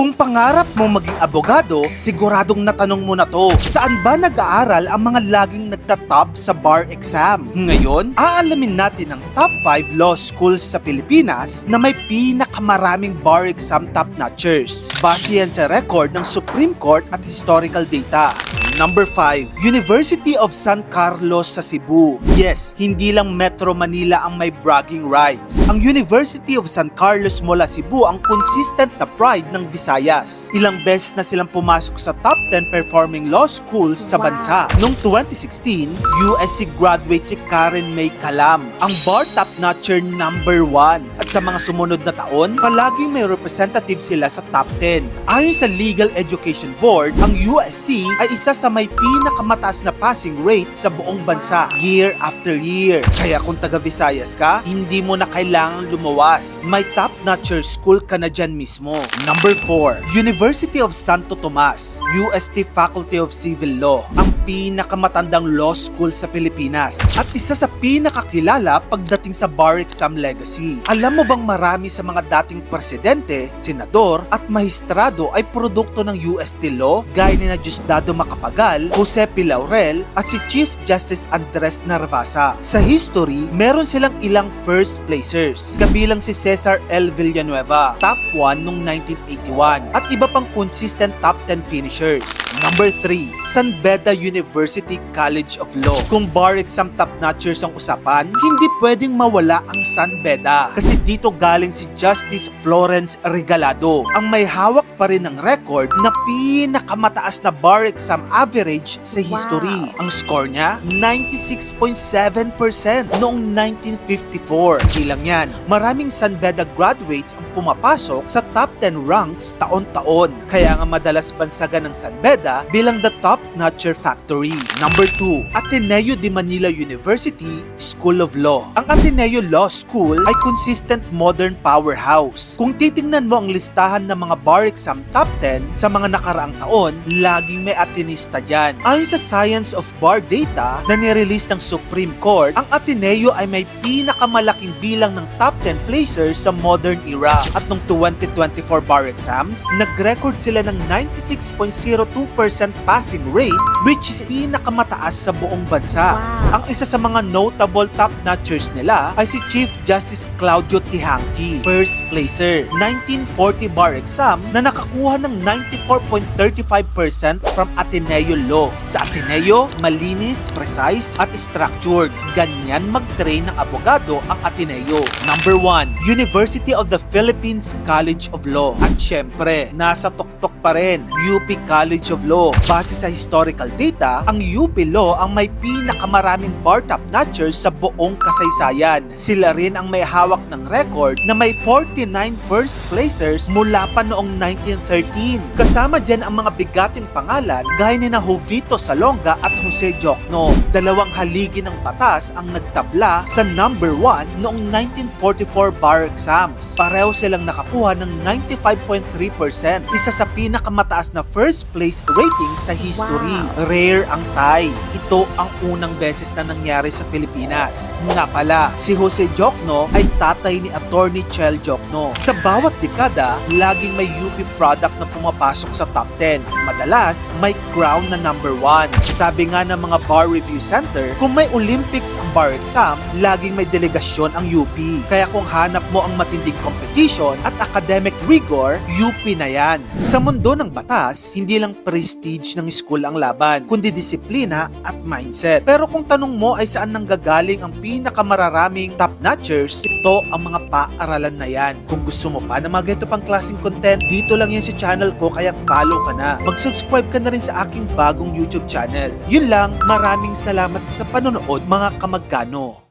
Kung pangarap mo maging abogado, siguradong natanong mo na to. Saan ba nag-aaral ang mga laging nagtatop sa bar exam? Ngayon, aalamin natin ang top 5 law schools sa Pilipinas na may pinakamaraming bar exam top-notchers. Base yan sa record ng Supreme Court at historical data. Number 5, University of San Carlos sa Cebu. Yes, hindi lang Metro Manila ang may bragging rights. Ang University of San Carlos mula Cebu ang consistent na pride ng Visayas. Ilang beses na silang pumasok sa top 10 performing law schools sa bansa. Noong 2016, USC graduate si Karen May Calam, ang bar top-notcher number 1. At sa mga sumunod na taon, palaging may representative sila sa top 10. Ayon sa Legal Education Board, ang USC ay isa sa may pinakamataas na passing rate sa buong bansa year after year. Kaya kung taga Visayas ka, hindi mo na kailangang lumawas. May top-notcher school ka na dyan mismo. Number 4, University of Santo Tomas, UST Faculty of Civil Law, ang pinakamatandang law school sa Pilipinas at isa sa pinakakilala pagdating sa bar exam legacy. Alam mo bang marami sa mga dating presidente, senador at mahistrado ay produkto ng UST Law gaya ni na Diosdado Macapagal, Jose P. Laurel at si Chief Justice Andres Narvasa. Sa history, meron silang ilang first placers, kabilang si Cesar L. Villanueva, top 1 noong 1981 at iba pang consistent top 10 finishers. Number 3, San Beda University College of Law. Kung bar exam top-notchers ang usapan, hindi pwedeng mawala ang San Beda kasi dito galing si Justice Florence Regalado, ang may hawak pa rin ng record na pinakamataas na bar exam average sa history. Ang score niya, 96.7% noong 1954. Hindi lang yan, maraming San Beda graduates ang pumapasok sa top 10 ranks taon-taon. Kaya nga madalas bansagan ng San Beda bilang the top-notcher factory. Number 2, Ateneo de Manila University School of Law. Ang Ateneo Law School ay consistent modern powerhouse. Kung titingnan mo ang listahan ng mga bar exam top 10 sa mga nakaraang taon, laging may Atenista dyan. Ayon sa Science of Bar data na nirelease ng Supreme Court, ang Ateneo ay may pinakamalaking bilang ng top 10 placers sa modern era. At noong 2024 bar exams, nag-record sila ng 96.02% passing rate, which is pinakamataas sa buong bansa. Ang isa sa mga notable top-notchers nila ay si Chief Justice Claudio Tihanqui, first placer, 1940 bar exam na nakakuha ng 94.35% from Ateneo Law. Sa Ateneo, malinis, precise at structured. Ganyan mag-train ng abogado ang Ateneo. Number 1, University of the Philippines College of Law. At syempre, nasa tuktok pa rin, UP College of Law. Base sa historical data, ang UP Law ang may pinakamaraming bar top-notchers sa buong kasaysayan. Sila rin ang may hawak ng record na may 49 first placers mula pa noong 1913. Kasama dyan ang mga bigating pangalan gaya ni na Jovito Salonga at Jose Diokno. Dalawang haligi ng batas ang nagtabla sa number 1 noong 1944 bar exams. Pareho silang nakakuha ng 95.3%, isa sa pinakamataas na first place rating sa history. Rare ang tie. Ito ang unang beses na nangyari sa Pilipinas. Nga pala, si Jose Diokno ay tatay ni Attorney Chel Diokno. Sa bawat dekada, laging may UP product na pumapasok sa top 10 at madalas may crown na number 1. Sabi nga ng mga Bar Review Center, kung may Olympics ang bar exam, laging may delegasyon ang UP. Kaya kung hanap mo ang matinding competition at academic rigor, UP na yan. Sa mundo ng batas, hindi lang prestige ng school ang laban, kundi disiplina at mindset. Pero kung tanong mo ay saan nanggagaling ang pinakamararaming top-notchers, ito ang mga paaralan na yan. Kung gusto mo pa na mga ganito pang klaseng content, dito lang yan sa channel ko, kaya follow ka na. Mag-subscribe ka na rin sa aking bagong YouTube channel. Yun lang, maraming salamat sa panonood mga kamagkano.